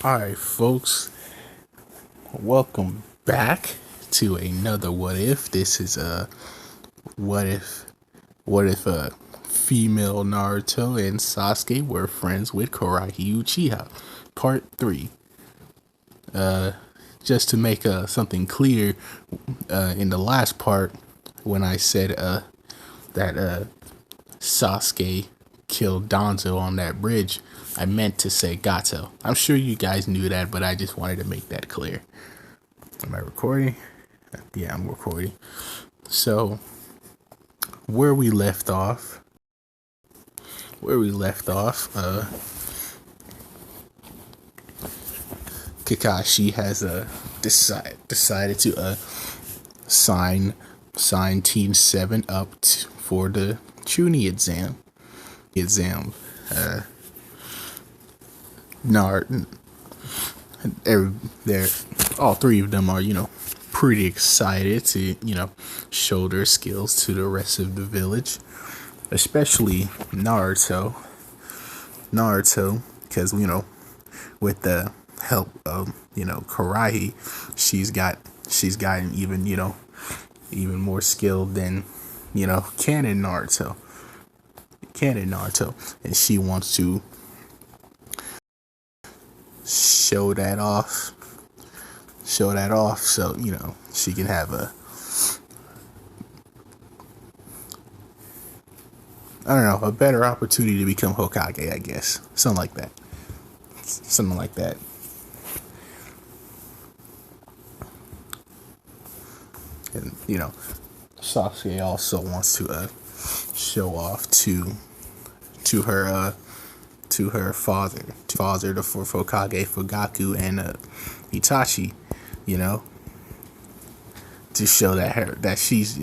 Alright, folks, welcome back to another What If. This is What If, female Naruto and Sasuke were friends with Kurui Uchiha, part 3. Just to make something clear, in the last part, when I said that Sasuke killed Danzo on that bridge, I meant to say Gato. I'm sure you guys knew that, but I just wanted to make that clear. Am I recording? Yeah, I'm recording. So, where we left off, Kakashi has decided to sign Team 7 up for the Chunin exam. They're all three of them are, pretty excited to, show their skills to the rest of the village, especially Naruto, because, with the help of, Kurui, she's gotten even more skilled than, canon Naruto, and she wants to show that off so she can have a better opportunity to become Hokage, I guess. Something like that. And Sasuke also wants to show off to her father, the fourth Hokage, Fugaku, and Itachi, to show that she's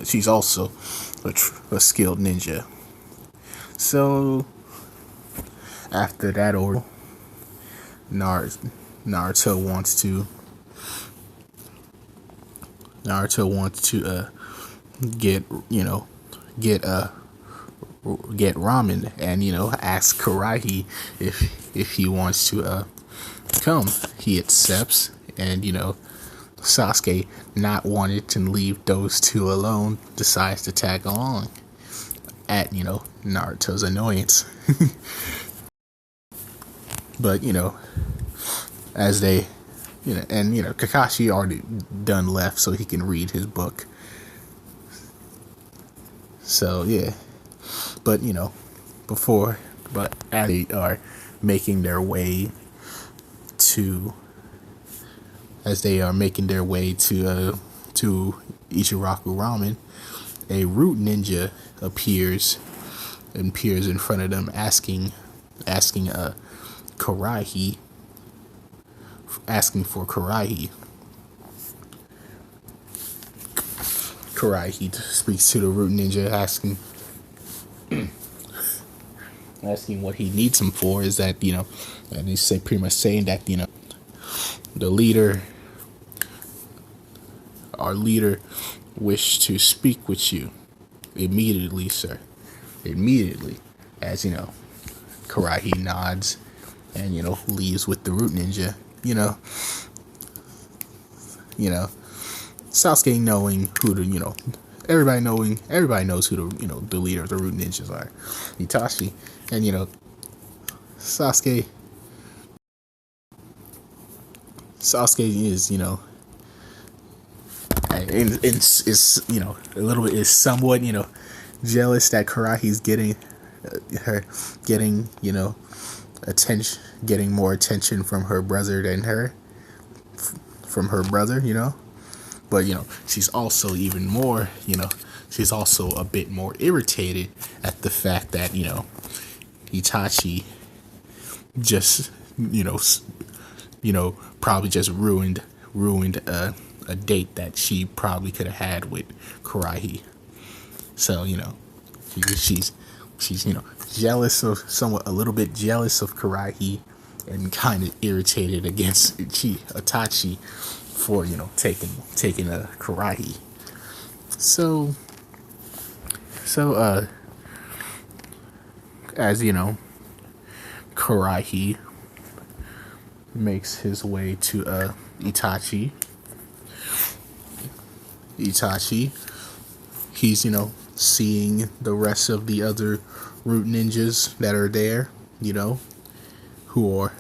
she's also a skilled ninja. So after that order, Naruto wants to get ramen and ask Kurui if he wants to come. He accepts, and Sasuke, not wanting to leave those two alone, decides to tag along at Naruto's annoyance. But as they and Kakashi already done left so he can read his book. So yeah. But as they are making their way to Ichiraku Ramen, a root ninja appears in front of them, asking Kurui speaks to the root ninja, asking what he needs him for. Is that and he's pretty much saying that our leader wished to speak with you immediately, sir. Immediately, as Kurui nods and leaves with the root ninja. Sasuke knowing who the everybody knows who the leader of the root ninjas are, Itachi, and Sasuke is is a little bit is somewhat jealous that Kurai's getting attention, getting more attention from her brother than from her brother, but she's also even more, she's also a bit more irritated at the fact that Itachi just probably just ruined a date that she probably could have had with Kurui. So she's jealous of, somewhat a little bit jealous of Kurui, and kind of irritated against Itachi for taking a Kurui. So as Kurui makes his way to Itachi. Itachi, he's seeing the rest of the other root ninjas that are there, who are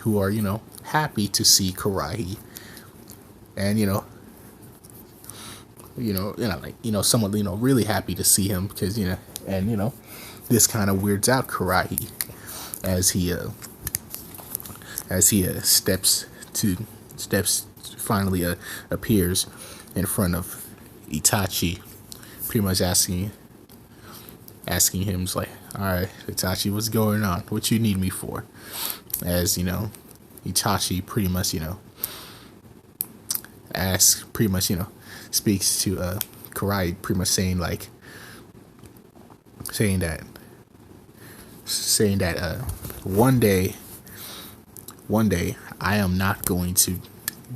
who are happy to see Kurai, and someone really happy to see him because and this kind of weirds out Kurai as he steps finally appears in front of Itachi, pretty much asking him, like, all right, Itachi, what's going on? What you need me for? As Itachi pretty much speaks to Kurai, pretty much saying that one day I am not going to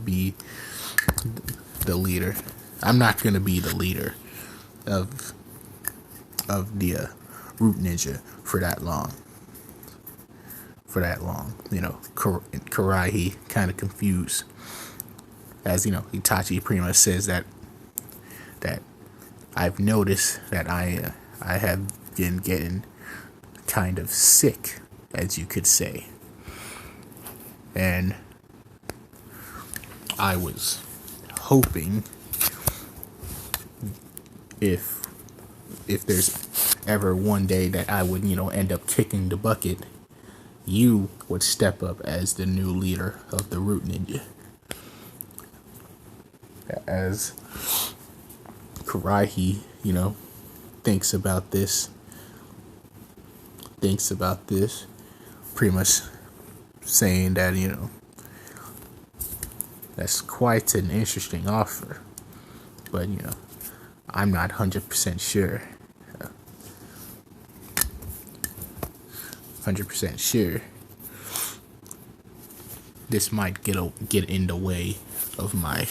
be the leader. I'm not going to be the leader of the root ninja for that long. Kurai, he kind of confused, as Itachi pretty much says that I've noticed that I have been getting kind of sick, as you could say, and I was hoping if there's ever one day that I would end up kicking the bucket, you would step up as the new leader of the root ninja. As Kuraihi, thinks about this, pretty much saying that that's quite an interesting offer, but I'm not 100% sure. 100% sure this might get in the way of my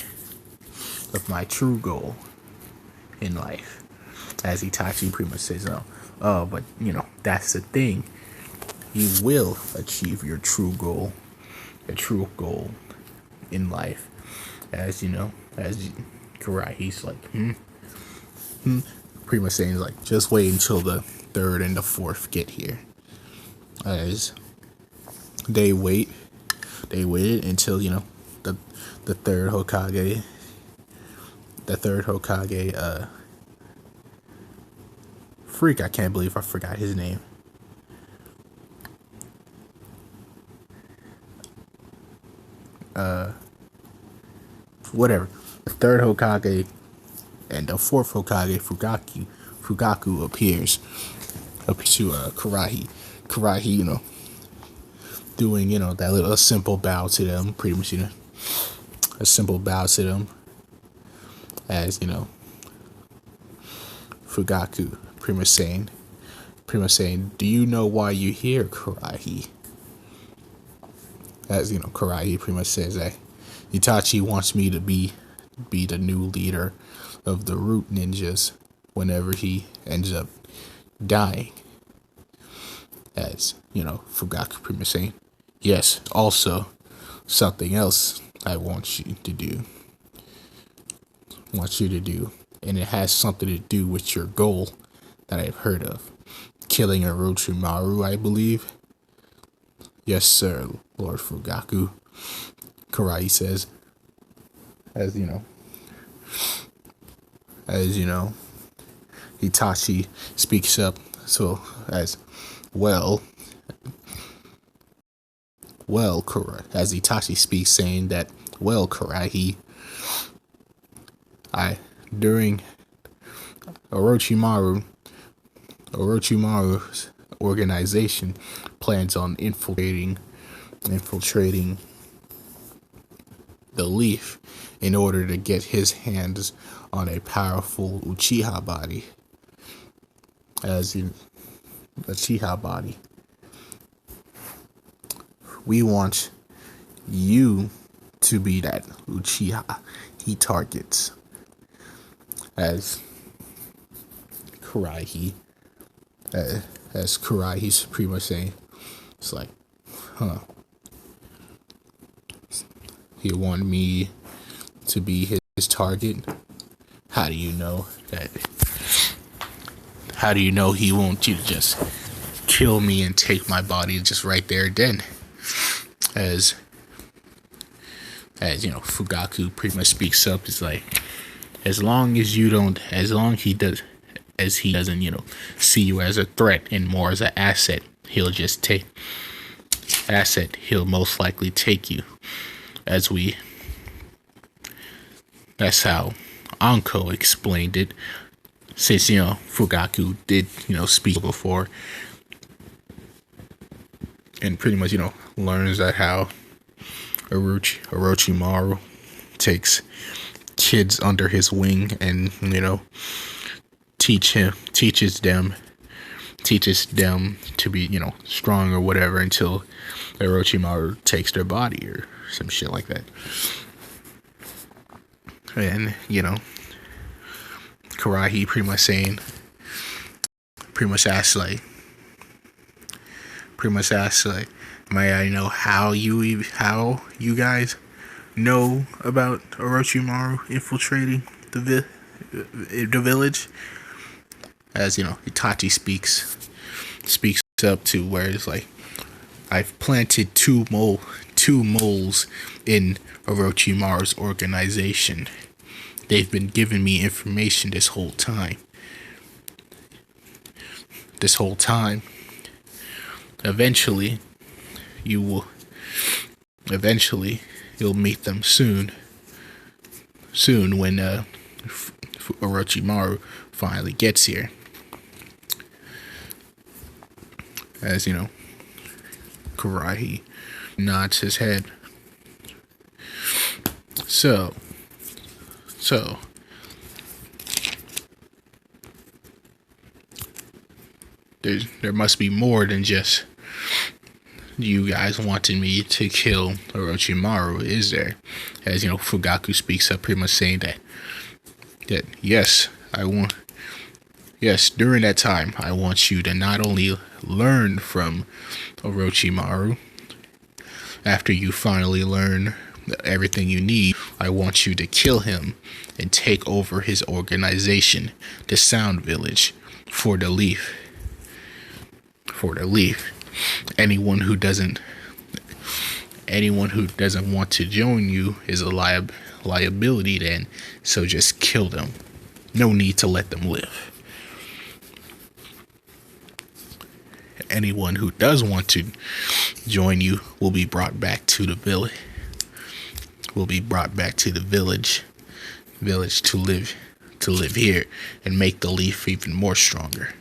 true goal in life. As Itachi pretty much says, but that's the thing. You will achieve your true goal in life. As Kuraihi's he's like, pretty much saying like, just wait until the third and the fourth get here. As they waited until the third Hokage freak, I can't believe I forgot his name. Whatever. The third Hokage and the fourth Hokage, Fugaku appears up to Kuraihi. Kuraihi, doing that little simple bow to them, pretty much a simple bow to them, as Fugaku pretty much saying, do you know why you're here, Kuraihi? As Kuraihi pretty much says that Itachi wants me to be the new leader of the root ninjas whenever he ends up dying. As Fugaku pretty much saying, yes, also something else I want you to do, and it has something to do with your goal that I've heard of, killing Orochimaru, I believe. Yes, sir, Lord Fugaku, Kuraihi says, as Itachi speaks up, so as well, Kuraihi, as Itachi speaks, saying that, well, Kuraihi, during Orochimaru's organization plans on infiltrating the leaf in order to get his hands on a powerful uchiha body. As in uchiha body, we want you to be that uchiha he targets. As Kuraihi's pretty much It's like, huh? He wanted me to be his target. How do you know that? How do you know he wants you to just kill me and take my body just right there then? As you know, Fugaku pretty much speaks up. It's like, as long as he doesn't, you know, see you as a threat and more as an asset, he'll most likely take you. That's how Anko explained it. Since, you know, Fugaku did, you know, speak before, and pretty much, you know, learns that how Orochimaru takes kids under his wing and, you know, teaches them to be, you know, strong or whatever until Orochimaru takes their body or some shit like that. And, you know, Kurui pretty much asks like, may I know how you guys know about Orochimaru infiltrating the village? As you know, Itachi speaks up to where it's like, I've planted two moles in Orochimaru's organization. They've been giving me information this whole time. Eventually, you'll meet them soon when Orochimaru finally gets here. As you know, Kurui nods his head. So there must be more than just you guys wanting me to kill Orochimaru, is there? As you know, Fugaku speaks up, pretty much saying that yes, during that time, I want you to not only learn from Orochimaru. After you finally learn everything you need, I want you to kill him and take over his organization, the Sound Village, for the Leaf. Anyone who doesn't want to join you is a liability then, so just kill them. No need to let them live. Anyone who does want to join you will be brought back to the village. Village to live here and make the Leaf even more stronger.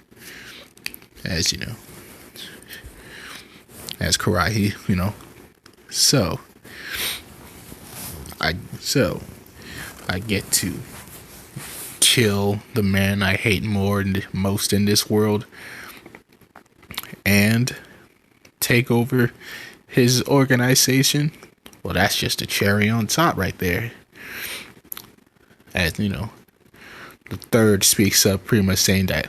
As you know, as Kurui, you know. So I get to kill the man I hate most in this world and take over his organization. Well, that's just a cherry on top right there. As you know, the third speaks up, pretty much saying that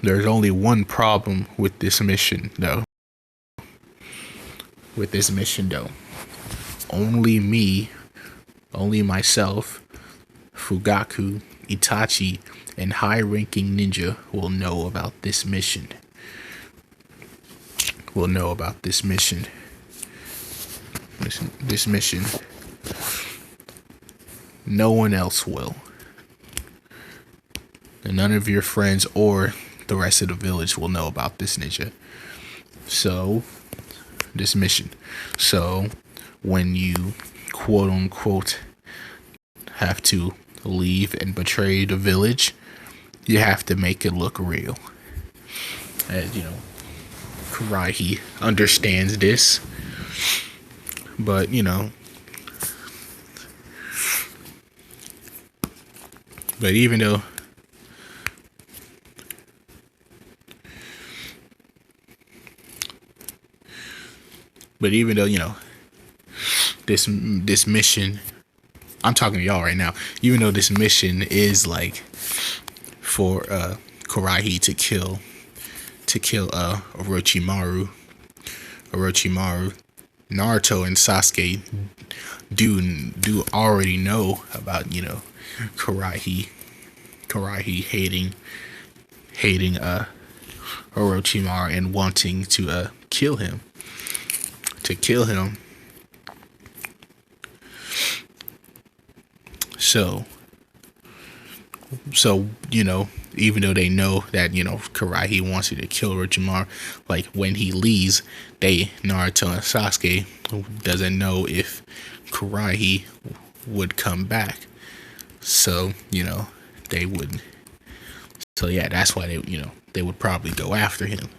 there's only one problem with this mission though. Only myself, Fugaku, Itachi, and high-ranking ninja will know about this mission. This mission. No one else will. And none of your friends or the rest of the village will know about this ninja. So, this mission. So, when you quote unquote have to leave and betray the village, you have to make it look real. As you know, Kurui understands this, but you know, even though you know, this mission, I'm talking to y'all right now, even though this mission is like for Kurui to kill Orochimaru, Orochimaru, Naruto and Sasuke do already know about, Kuraihi hating Orochimaru and wanting to kill him. To kill him. So even though they know that, Kuraihi wants you to kill Orochimaru, like when he leaves, Naruto and Sasuke doesn't know if Kuraihi would come back. So, they would. So yeah, that's why they would probably go after him.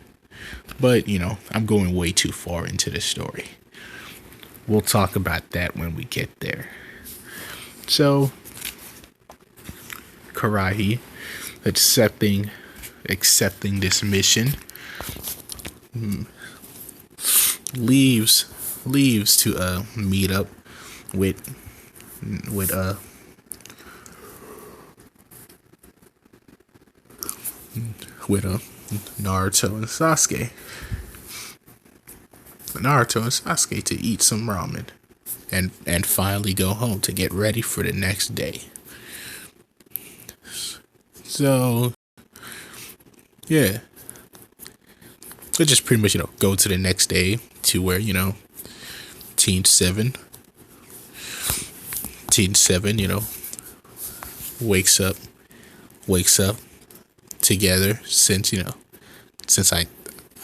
But, I'm going way too far into the story. We'll talk about that when we get there. So, Kuraihi accepting this mission, leaves to meet up with Naruto and Sasuke. To eat some ramen and finally go home to get ready for the next day. So, yeah. So just pretty much, go to the next day to where, Team 7, wakes up together since I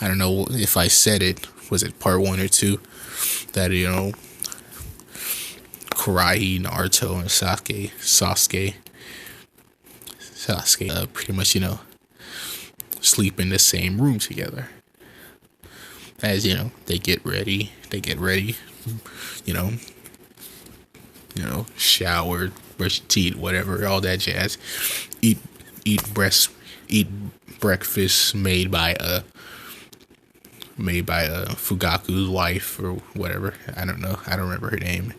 don't know if I said it, was it part 1 or 2, that, Kuraihi, Naruto, and Sasuke, pretty much, sleep in the same room together. As, they get ready, shower, brush teeth, whatever, all that jazz. Eat breakfast made by Fugaku's wife or whatever. I don't know. I don't remember her name.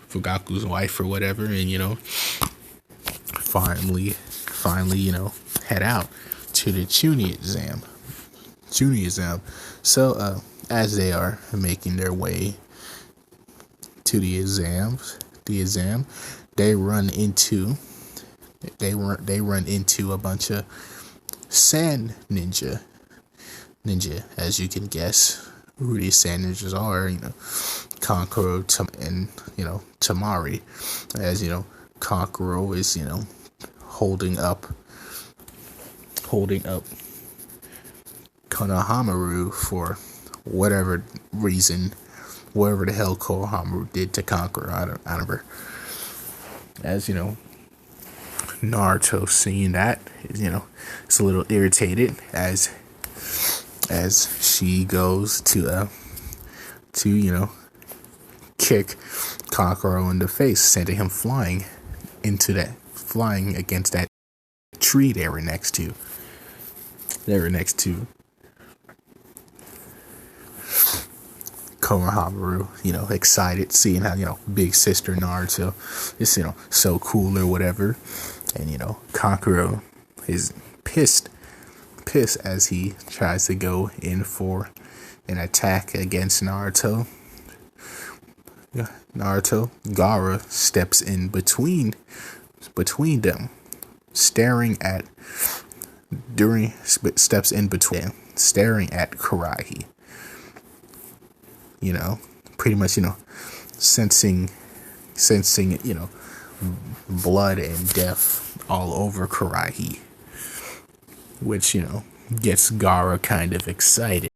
Fugaku's wife or whatever, and finally, head out to the Chunin exam. So, as they are making their way to the exam, they run into a bunch of sand ninja, as you can guess who these sand ninjas are. Kankuro and Tamari, as Kankuro is holding up Konohamaru for whatever reason, whatever the hell Konohamaru did to Kankuro. I don't remember. As Naruto seeing that is it's a little irritated as she goes to kick Kankuro in the face, sending him flying against that tree they were next to. Konohamaru, excited seeing how, big sister Naruto is, so cool or whatever. And, Kankuro is pissed as he tries to go in for an attack against Naruto. Gaara steps in between them, staring at Kuraihi. Pretty much, sensing, blood and death all over Kuraihi, which, gets Gaara kind of excited.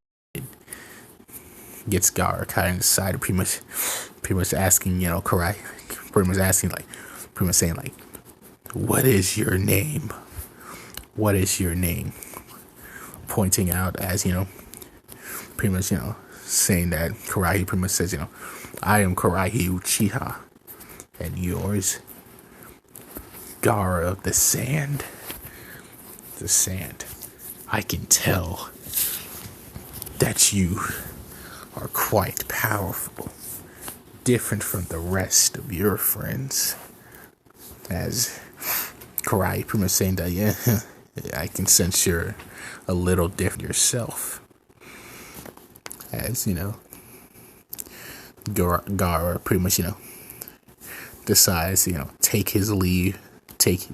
Pretty much asking, Kuraihi, pretty much saying, what is your name? What is your name? Pointing out as, pretty much, saying that Kuraihi pretty much says, I am Kuraihi Uchiha. And yours? Gaara of the Sand. The Sand. I can tell that you are quite powerful. Different from the rest of your friends. As Kuraihi pretty much saying that, yeah, I can sense you're a little different yourself. as Gara pretty much decides take his leave, take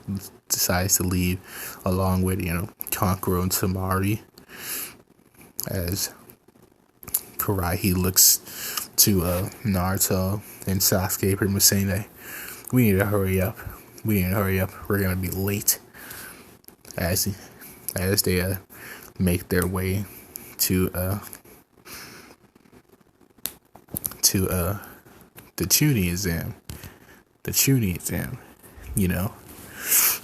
decides to leave along with Kankuro and Tamari, as Kuraihi looks to Naruto and Sasuke, pretty much saying that we need to hurry up. We're gonna be late. As they make their way to the tuning exam.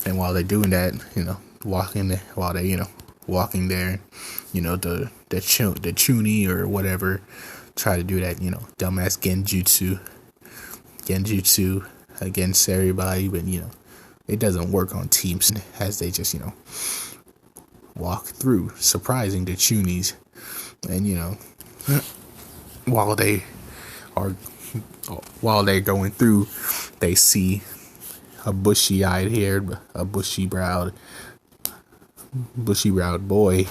And while they're doing that, walking there, the Chuny or whatever try to do that, dumbass genjutsu against everybody, but it doesn't work on teams, as they just walk through, surprising the Chunies. And while they are while they're going through, they see a bushy browed boy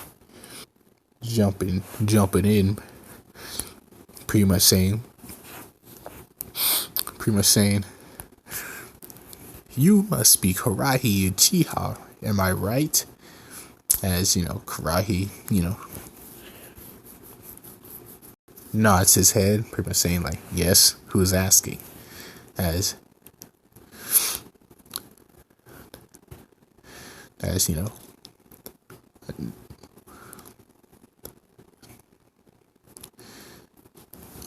jumping in, pretty much saying, "You must be Kuraihi Uchiha, am I right?" As Kuraihi, nods his head, pretty much saying like, "Yes, who's asking?" As as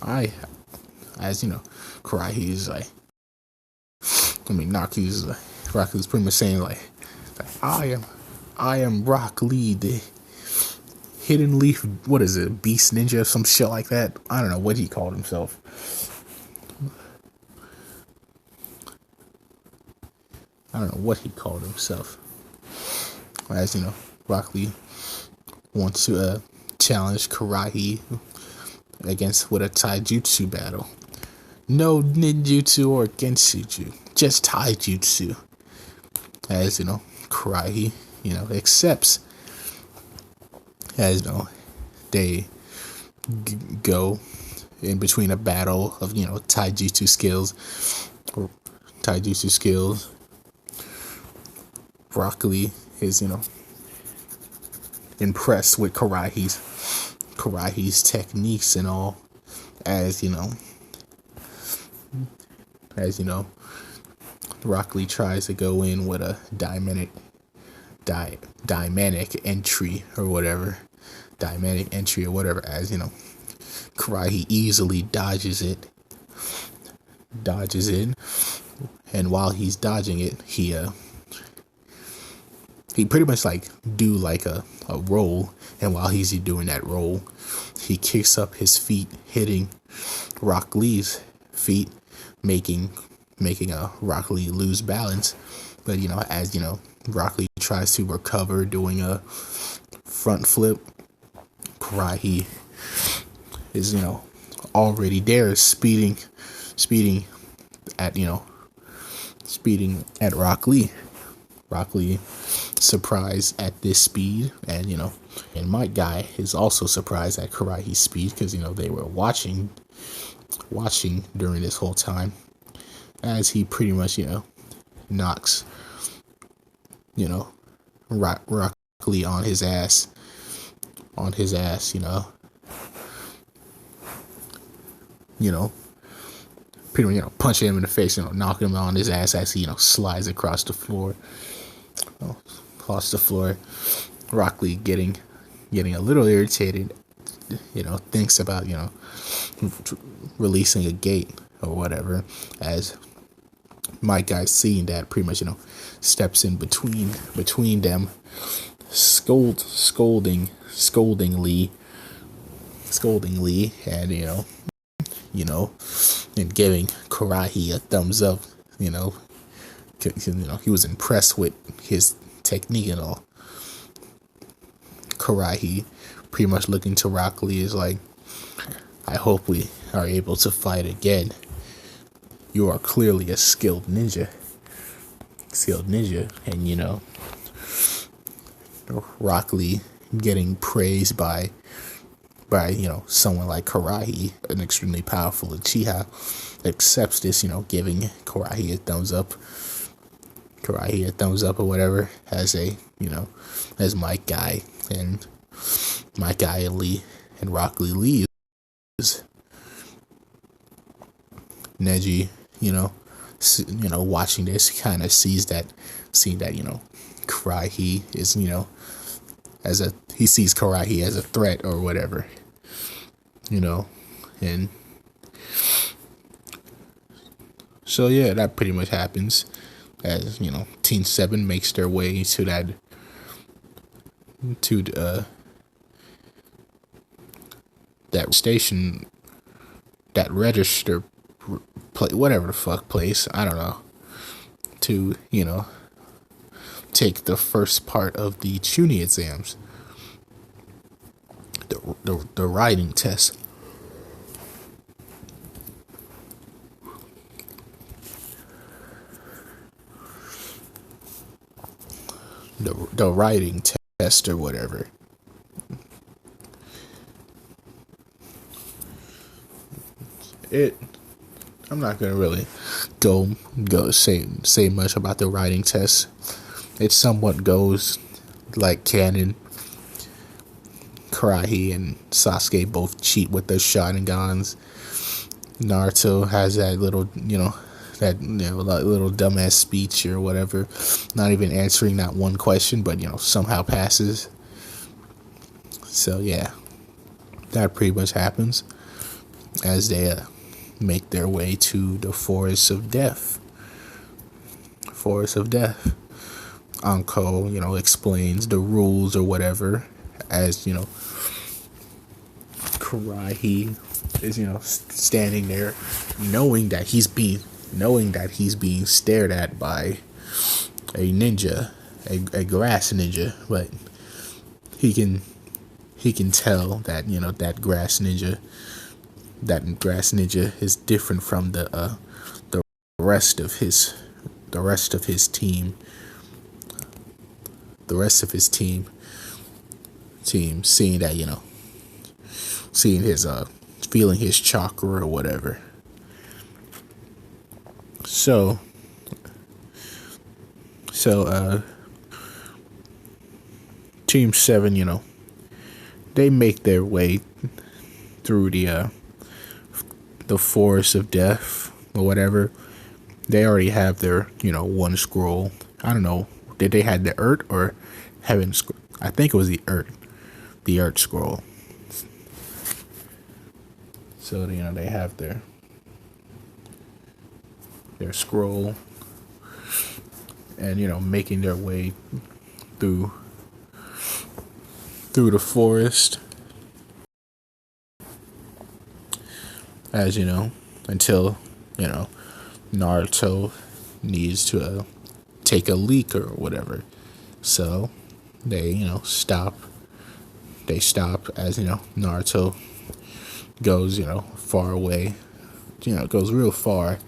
I as Kuraihi is like, Naki's pretty much saying like, I am Rock Lee, the Hidden Leaf, what is it, Beast Ninja or some shit like that. I don't know what he called himself. As Rock Lee wants to challenge Kuraihi against with a taijutsu battle. No ninjutsu or genshutsu, just taijutsu. As Kuraihi accepts. As they go in between a battle of taijutsu skills. Rock Lee is impressed with Kuraihi's techniques and all, as Rock Lee tries to go in with a dynamic entry or whatever, as Kuraihi easily dodges it, and while he's dodging it, he pretty much like do like a roll, and while he's doing that roll, he kicks up his feet, hitting Rock Lee's feet, making Rock Lee lose balance. But as Rock Lee tries to recover, doing a front flip, Kuraihi is already there, speeding at Rock Lee. Rock Lee surprised at this speed, and my guy is also surprised at Kuraihi's speed, because they were watching during this whole time, as he pretty much knocks Rock Lee on his ass, pretty much punching him in the face, knocking him on his ass as he slides across the floor. Rock Lee getting a little irritated, thinks about releasing a gate or whatever, as my guy, seeing that, pretty much steps in between them, scolding Lee, and and giving Kuraihi a thumbs up, he was impressed with his technique and all. Kuraihi pretty much looking to Rock Lee is like, I hope we are able to fight again. You are clearly a skilled ninja. And Rock Lee getting praised by by, someone like Kurui, an extremely powerful uchiha, accepts this, giving Kurui a thumbs up or whatever, as my guy, and Rock Lee leaves. Neji, watching this, kind of seeing that, Kurui is, he sees Kurui as a threat or whatever, and so yeah, that pretty much happens as, Team 7 makes their way to that, that station, that register whatever the fuck place, I don't know, to, take the first part of the Chunin exams, the writing test. The writing test or whatever. I'm not gonna really go say much about the writing test. It somewhat goes like canon. Kurui and Sasuke both cheat with their Sharingans. Naruto has that little, little dumbass speech or whatever, not even answering that one question, but somehow passes. So yeah, that pretty much happens as they make their way to the Forest of Death. Anko, explains the rules or whatever, as Kurui is, standing there, knowing that he's being stared at by a ninja, a grass ninja, but he can tell that that grass ninja is different from the rest of his team. The rest of his team, seeing that, seeing his feeling his chakra or whatever. So Team 7, they make their way through the Forest of Death or whatever. They already have their, one scroll. I don't know, did they have the Earth or Heaven scroll? I think it was the Earth scroll. So they have their scroll, and making their way through the forest, as until Naruto needs to take a leak or whatever. So they stop as Naruto goes far away, goes real far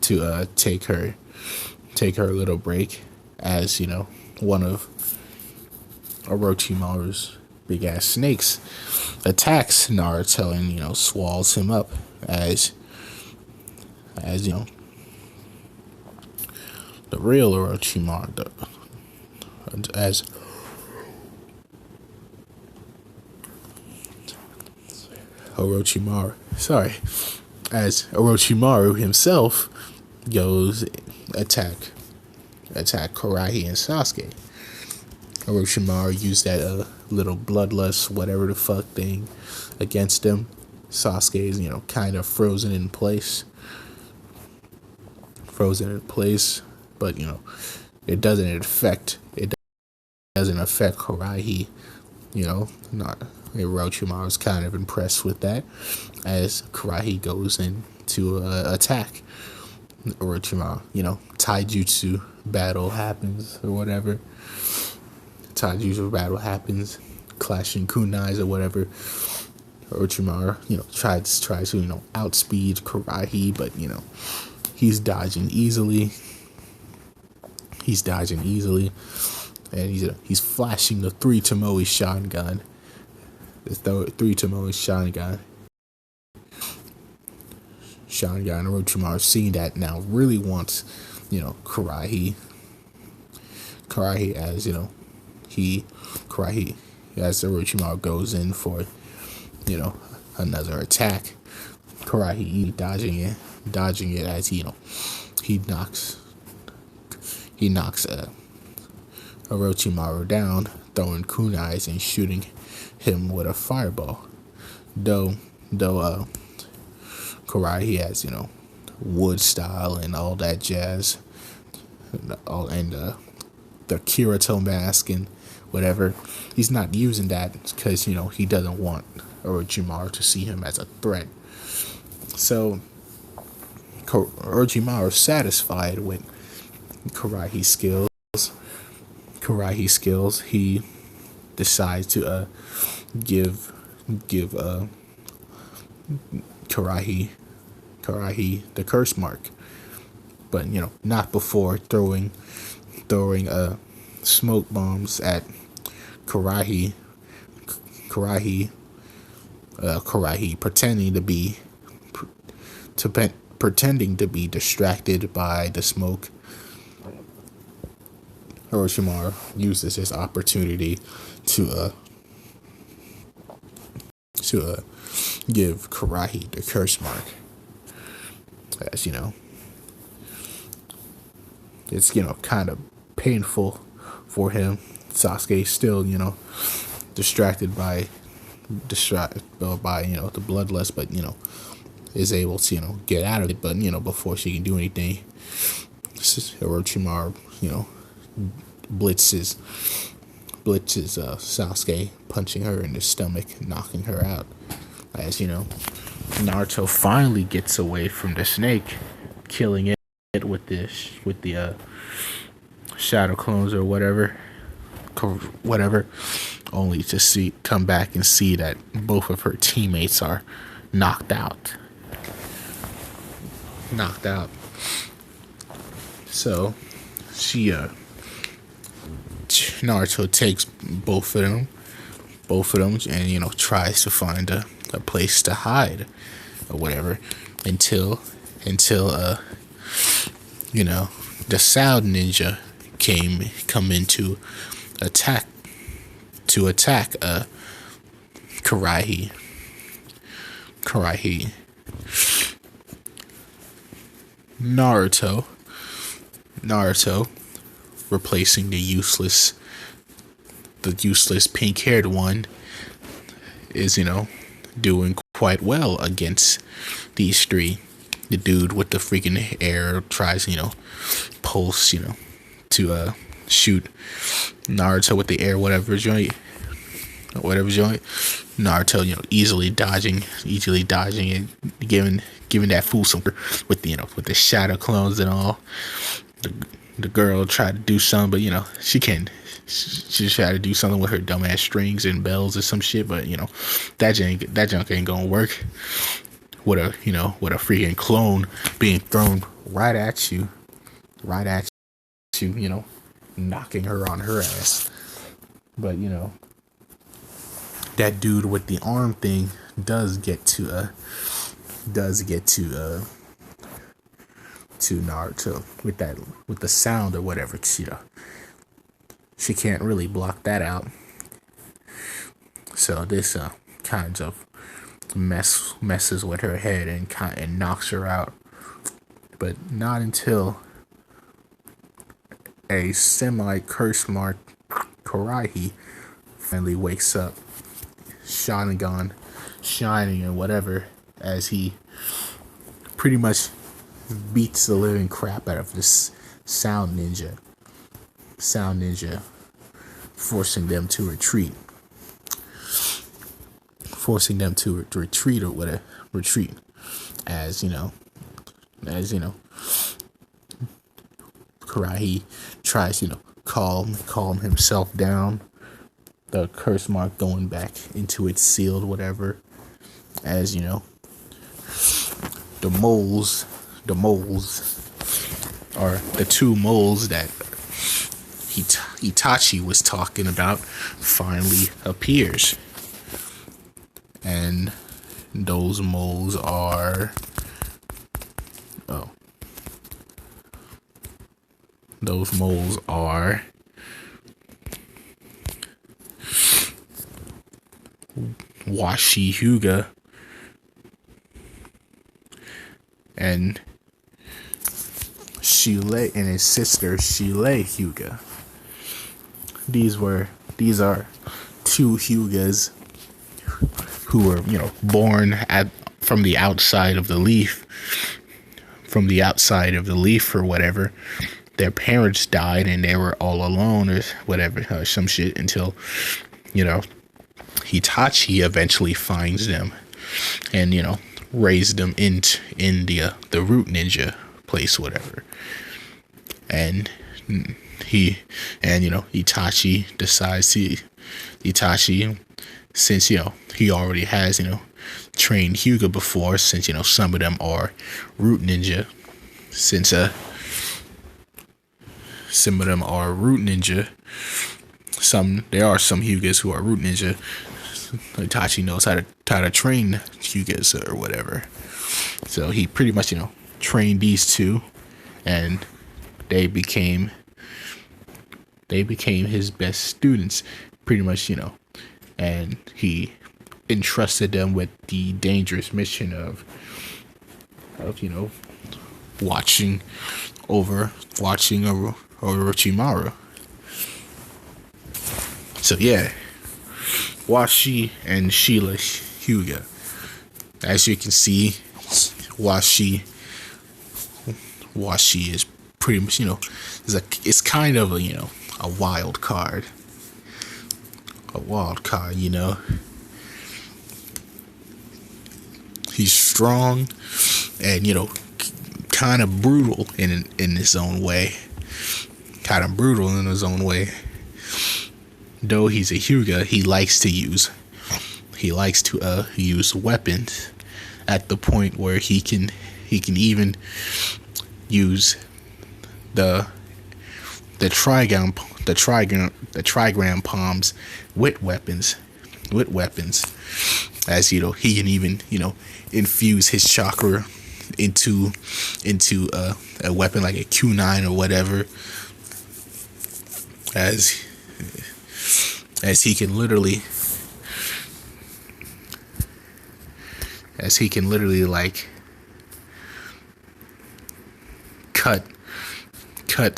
to take her little break, as one of Orochimaru's big ass snakes attacks Naruto and swallows him up, as the real Orochimaru, as Orochimaru himself goes attack Kurui and Sasuke. Orochimaru used that little bloodlust whatever the fuck thing against them. Sasuke is kind of frozen in place, but it doesn't affect Kurui. Not Orochimaru is kind of impressed with that, as Kurui goes in to attack Orochimaru. Taijutsu battle happens or whatever. Clashing kunais or whatever. Orochimaru, tries to outspeed Kurui, but he's dodging easily. and he's flashing the three Tomoe Sharingan. The three Tomoe Sharingan. Orochimaru, seeing that now, really wants, Kuraihi. Kuraihi, as Kuraihi, as Orochimaru goes in for, another attack. Kuraihi dodging it as he knocks Orochimaru down, throwing kunais and shooting him with a fireball. Though Kuraihi has, wood style and all that jazz, and the Kirito mask and whatever. He's not using that because, he doesn't want Orochimaru to see him as a threat. So Orochimaru is satisfied with Kuraihi's skills. He decides to give Kuraihi the curse mark, but not before throwing smoke bombs at Kuraihi pretending to be distracted by the smoke. Orochimaru uses this opportunity to give Kuraihi the curse mark. As it's kind of painful for him. Sasuke still distracted by the bloodlust, but is able to get out of it. But before she can do anything, Orochimaru blitzes Sasuke, punching her in the stomach, knocking her out. As Naruto finally gets away from the snake, killing it with the shadow clones or whatever, only to come back and see that both of her teammates are knocked out. So Naruto takes both of them and tries to find a place to hide or whatever until the sound ninja come in to attack Kuraihi. Naruto replacing the useless pink-haired one is doing quite well against these three. The dude with the freaking air tries pulse to shoot Naruto with the air whatever joint. Naruto easily dodging it, giving that fool some with the shadow clones and all. The girl tried to do something, but she can't. She tried to do something with her dumbass strings and bells or some shit, but that junk ain't gonna work. With a freaking clone being thrown right at you, knocking her on her ass. But that dude with the arm thing does get to Naruto with the sound or whatever. She can't really block that out. So this kind of messes with her head and knocks her out. But not until a semi-curse marked Kuraihi finally wakes up, Sharingan shining and whatever, as he pretty much beats the living crap out of this sound ninja, forcing them to retreat or whatever. As Kuraihi tries calm himself down, the curse mark going back into its sealed whatever. As the moles are the two moles that Itachi was talking about finally appears. And those moles are, oh, those moles are Washi Hyuga and Shile and his sister Shile Hyuga. These are two Hyugas who were, born from the outside of the leaf, or whatever. Their parents died and they were all alone or whatever, some shit, until, Hitachi eventually finds them and, raised them in the root ninja place, whatever. And Itachi decides since, he already has, trained Hyuga before, since, some of them are root ninja, there are some Hyugas who are root ninja. Itachi knows how to train Hyugas or whatever. So he pretty much, trained these two, and they became his best students, pretty much, and he entrusted them with the dangerous mission of watching over Orochimaru. So yeah, Washi and Sheila Hyuga. As you can see, Washi is pretty much, it's kind of a wild card. He's strong and, kind of brutal in his own way. Though he's a Hyuga, he likes to use weapons at the point where he can even use the trigram palms with weapons, as he can even infuse his chakra into a weapon like a Q9 or whatever, as he can literally like cut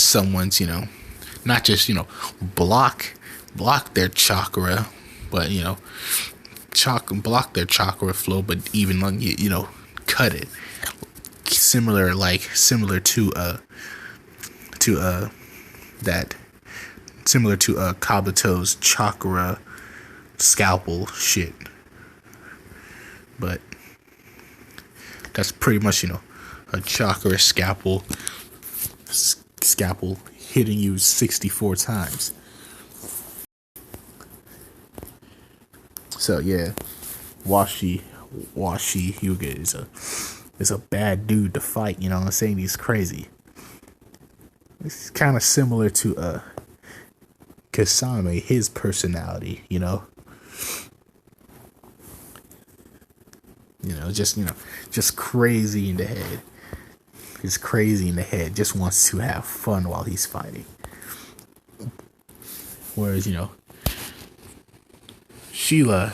someone's, not just, block their chakra, but, block their chakra flow, but even, cut it. Similar to Kabuto's chakra scalpel shit. But that's pretty much, a chakra scalpel hitting you 64 times. So yeah, Washi Hyuga is a bad dude to fight, what I'm saying? He's crazy. It's kind of similar to Kasame, his personality, just crazy in the head. He's crazy in the head, just wants to have fun while he's fighting. Whereas, Sheila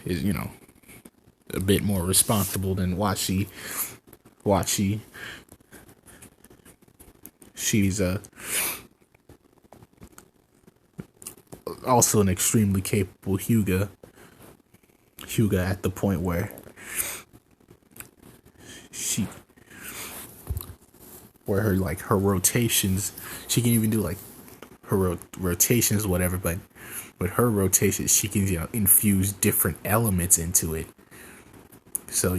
is, a bit more responsible than Washi. She's also an extremely capable Hyuga at the point where her rotations, she can even do like her rotations, whatever, but with her rotations she can infuse different elements into it. So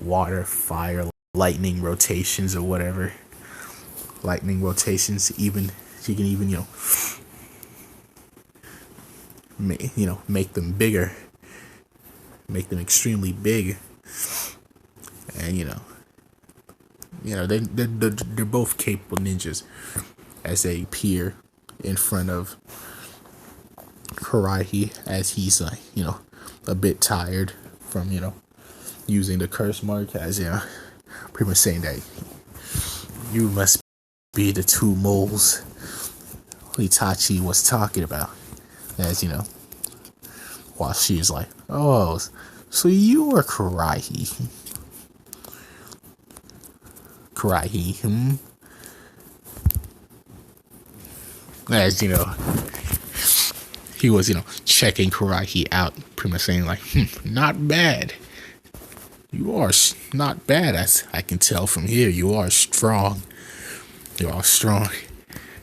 water, fire, lightning rotations or whatever. Lightning rotations, even she can even make them bigger, make them extremely big, and You know, they're both capable ninjas as they appear in front of Kuraihi as he's like, you know, a bit tired from, you know, using the curse mark, as, you know, pretty much saying that you must be the two moles Itachi was talking about. As, you know, while she is like, oh, so you are Kuraihi. Kuraihi, As, you know, he was, you know, checking Kuraihi out, pretty much saying like, not bad. You are not bad, as I can tell from here. You are strong. You are strong.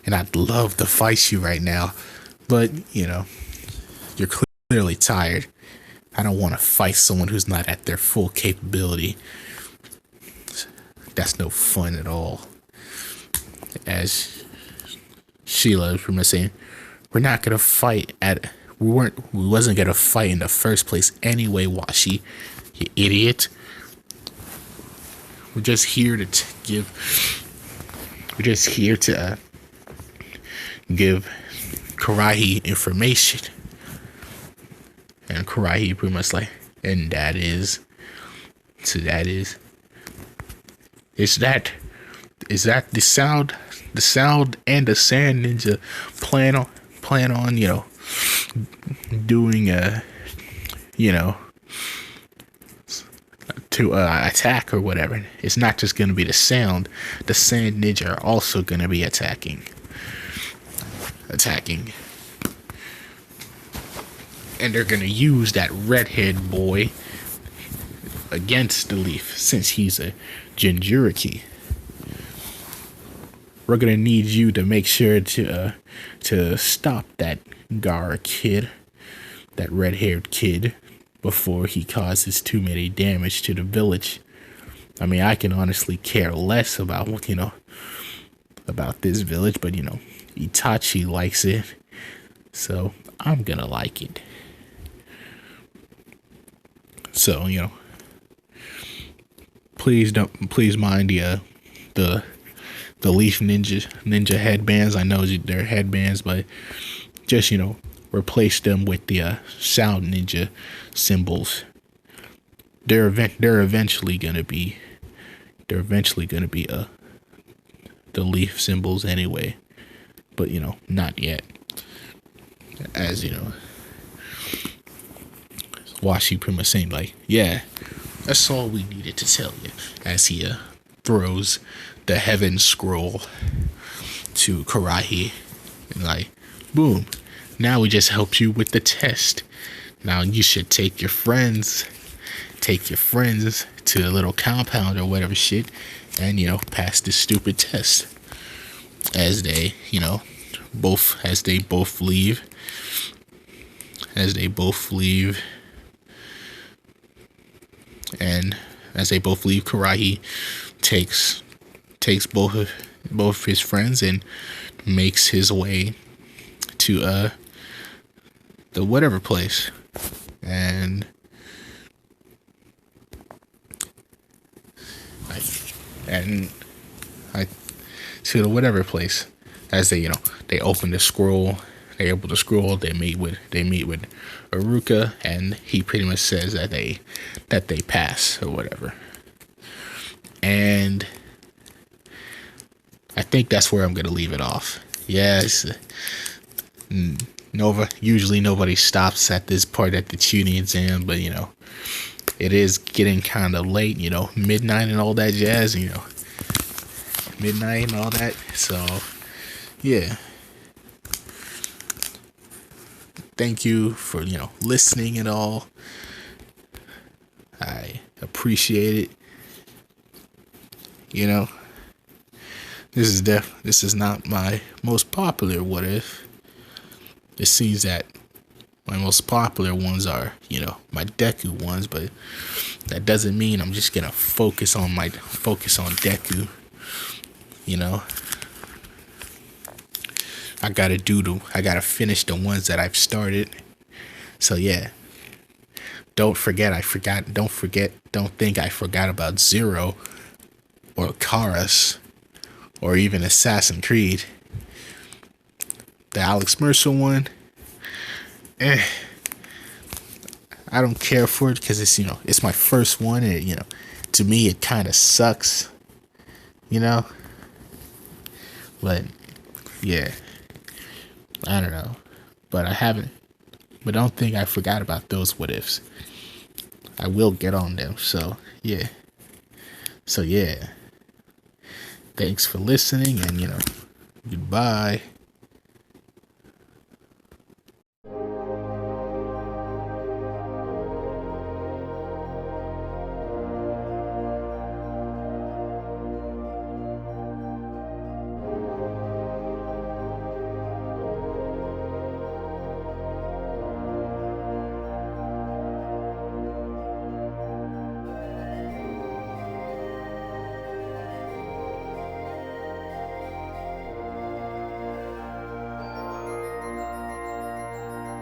And I'd love to fight you right now. But, you know, you're clearly tired. I don't want to fight someone who's not at their full capability. That's no fun at all. As Sheila was pretty much saying, we're not gonna fight we wasn't gonna fight in the first place anyway, Washi, you idiot. We're just here to give Kuraihi information. And Kuraihi pretty much like, and is that the sound and the sand ninja plan on, you know, doing you know, to attack or whatever. It's not just going to be the sand ninja are also going to be attacking, and they're going to use that redhead boy against the Leaf since he's a Jinchuriki. We're gonna need you to make sure to stop that Gara kid, that red-haired kid, before he causes too many damage to the village. I mean, I can honestly care less about, you know, about this village, but, you know, Itachi likes it, so I'm gonna like it. So, you know, please mind the Leaf ninja headbands. I know they're headbands, but just, you know, replace them with the sound ninja symbols. They're eventually gonna be the Leaf symbols anyway, but, you know, not yet. As, you know, Washi pretty much saying like, yeah, that's all we needed to tell you, as he throws the heaven scroll to Kuraihi and like, boom, now we just helped you with the test. Now you should take your friends to a little compound or whatever shit, and, you know, pass this stupid test. As they, you know, both leave, Kuraihi takes both of his friends and makes his way to the whatever place, and to the whatever place. As they, you know, they open the scroll, they open the scroll, they meet with Aruka, and he pretty much says that they pass or whatever. And I think that's where I'm gonna leave it off. Yes, usually nobody stops at this part at the tuning exam, but, you know, it is getting kind of late, you know, midnight and all that jazz, you know, midnight and all that. So, yeah. Thank you for, you know, listening and all. I appreciate it. You know, this is not my most popular what if. It seems that my most popular ones are, you know, my Deku ones, but that doesn't mean I'm just gonna focus on Deku. You know, I gotta finish the ones that I've started. So yeah, don't think I forgot about Zero. or Karas, or even Assassin's Creed. The Alex Mercer one, I don't care for it because it's, it's my first one, and to me it kind of sucks, you know. But yeah, I don't know. But I don't think I forgot about those what ifs. I will get on them. So yeah. Thanks for listening, and goodbye.